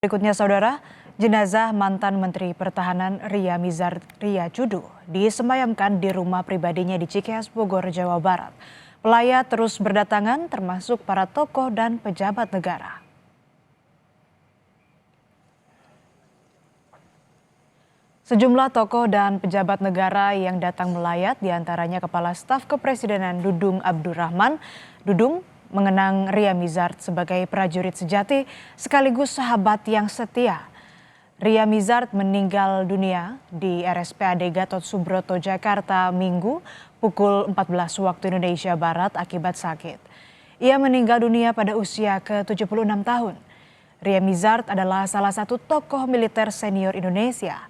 Berikutnya saudara, jenazah mantan Menteri Pertahanan Ria Mizar Triakudu disemayamkan di rumah pribadinya di Cikeas, Bogor, Jawa Barat. Pelayat terus berdatangan termasuk para tokoh dan pejabat negara. Sejumlah tokoh dan pejabat negara yang datang melayat diantaranya Kepala Staf Kepresidenan Dudung Abdurrahman. Dudung mengenang Ria Mizar sebagai prajurit sejati sekaligus sahabat yang setia. Ria Mizar meninggal dunia di RSPAD Gatot Subroto, Jakarta, Minggu pukul 14 waktu Indonesia Barat akibat sakit. Ia meninggal dunia pada usia ke-76 tahun. Ria Mizar adalah salah satu tokoh militer senior Indonesia.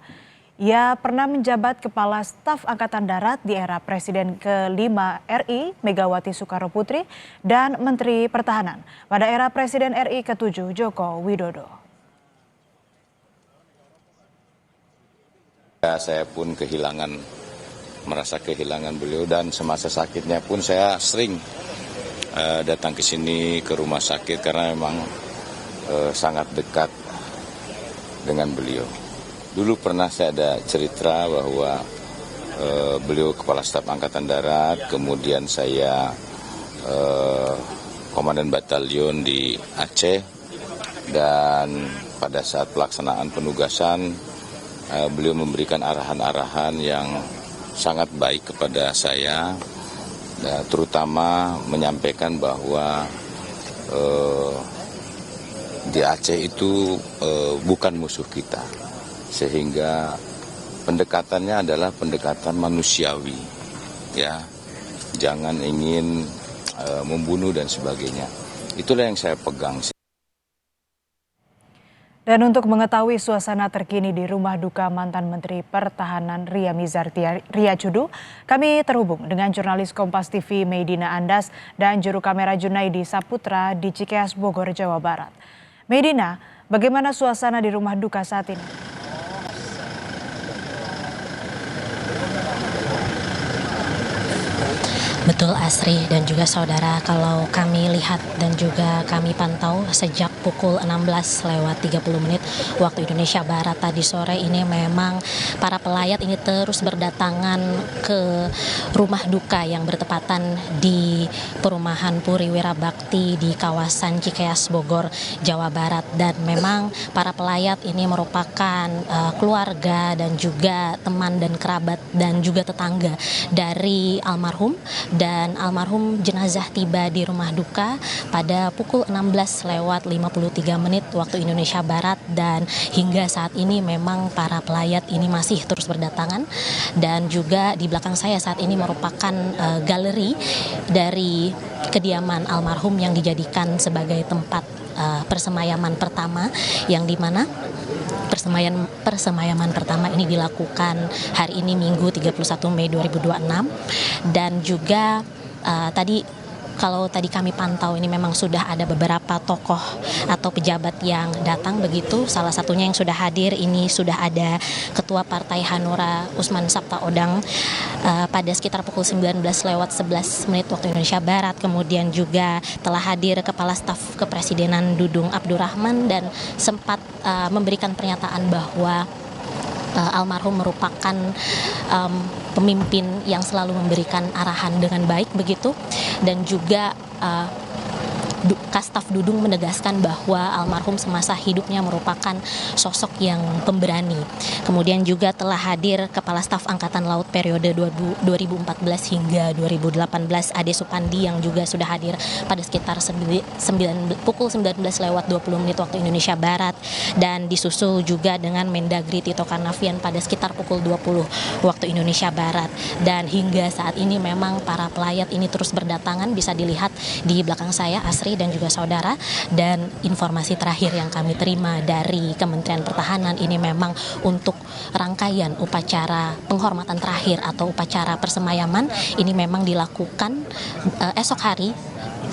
Ia pernah menjabat Kepala Staf Angkatan Darat di era Presiden ke-5 RI Megawati Soekarno Putri dan Menteri Pertahanan pada era Presiden RI ke-7 Joko Widodo. Saya pun merasa kehilangan beliau, dan semasa sakitnya pun saya sering datang ke sini ke rumah sakit karena memang sangat dekat dengan beliau. Dulu pernah saya ada cerita bahwa beliau Kepala Staf Angkatan Darat, kemudian saya Komandan Batalion di Aceh, dan pada saat pelaksanaan penugasan beliau memberikan arahan-arahan yang sangat baik kepada saya, terutama menyampaikan bahwa di Aceh itu bukan musuh kita. Sehingga pendekatannya adalah pendekatan manusiawi, ya, jangan ingin membunuh dan sebagainya. Itulah yang saya pegang. Dan untuk mengetahui suasana terkini di rumah duka mantan Menteri Pertahanan Ria Mizar Triakudu, kami terhubung dengan jurnalis Kompas TV Medina Andas dan juru kamera Junaidi Saputra di Cikeas, Bogor, Jawa Barat. Medina, bagaimana suasana di rumah duka saat ini? Betul Asri dan juga saudara, kalau kami lihat dan juga kami pantau sejak pukul 16:30 waktu Indonesia Barat tadi sore ini, memang para pelayat ini terus berdatangan ke rumah duka yang bertepatan di perumahan Puri Wirabakti di kawasan Cikeas, Bogor, Jawa Barat. Dan memang para pelayat ini merupakan keluarga dan juga teman dan kerabat dan juga tetangga dari almarhum. Dan almarhum jenazah tiba di rumah duka pada pukul 16:53 waktu Indonesia Barat, dan hingga saat ini memang para pelayat ini masih terus berdatangan. Dan juga di belakang saya saat ini merupakan galeri dari kediaman almarhum yang dijadikan sebagai tempat persemayaman pertama, yang dimana persemayaman pertama ini dilakukan hari ini Minggu 31 Mei 2026. Dan juga kalau tadi kami pantau ini memang sudah ada beberapa tokoh atau pejabat yang datang begitu. Salah satunya yang sudah hadir ini sudah ada Ketua Partai Hanura Usman Sabtaodang pada sekitar pukul 19:11 waktu Indonesia Barat. Kemudian juga telah hadir Kepala Staf Kepresidenan Dudung Abdurrahman dan sempat memberikan pernyataan bahwa almarhum merupakan pemimpin yang selalu memberikan arahan dengan baik begitu. Dan juga Kastaf Dudung menegaskan bahwa almarhum semasa hidupnya merupakan sosok yang pemberani. Kemudian juga telah hadir Kepala Staf Angkatan Laut periode 2014 hingga 2018 Ade Supandi, yang juga sudah hadir pada sekitar pukul 19:20 waktu Indonesia Barat. Dan disusul juga dengan Mendagri Tito Karnavian pada sekitar pukul 20 waktu Indonesia Barat. Dan hingga saat ini memang para pelayat ini terus berdatangan, bisa dilihat di belakang saya Asri dan juga saudara. Dan informasi terakhir yang kami terima dari Kementerian Pertahanan ini memang untuk rangkaian upacara penghormatan terakhir atau upacara persemayaman ini memang dilakukan esok hari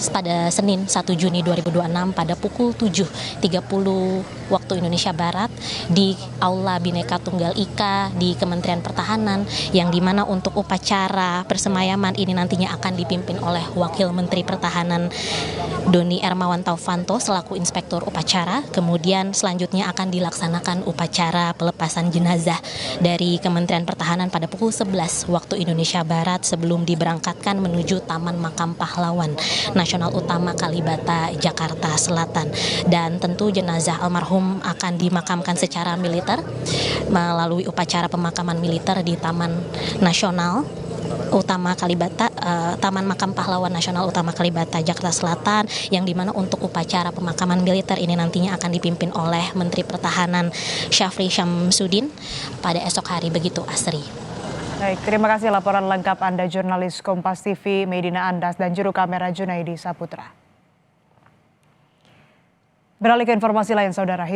pada Senin 1 Juni 2026 pada pukul 7.30 waktu Indonesia Barat di Aula Bhinneka Tunggal Ika di Kementerian Pertahanan, yang dimana untuk upacara persemayaman ini nantinya akan dipimpin oleh Wakil Menteri Pertahanan Doni Hermawan Taufanto selaku Inspektur Upacara. Kemudian selanjutnya akan dilaksanakan upacara pelepasan jenazah dari Kementerian Pertahanan pada pukul 11 waktu Indonesia Barat sebelum diberangkatkan menuju Taman Makam Pahlawan Nasional Utama Kalibata, Jakarta Selatan. Dan tentu jenazah almarhum akan dimakamkan secara militer melalui upacara pemakaman militer di Taman Nasional Utama Kalibata, Taman Makam Pahlawan Nasional Utama Kalibata, Jakarta Selatan, yang dimana untuk upacara pemakaman militer ini nantinya akan dipimpin oleh Menteri Pertahanan Syafri Syamsuddin pada esok hari, begitu Asri. Baik, terima kasih laporan lengkap Anda jurnalis Kompas TV Medina Andas dan juru kamera Junaidi Saputra. Beralih ke informasi lain, Saudara.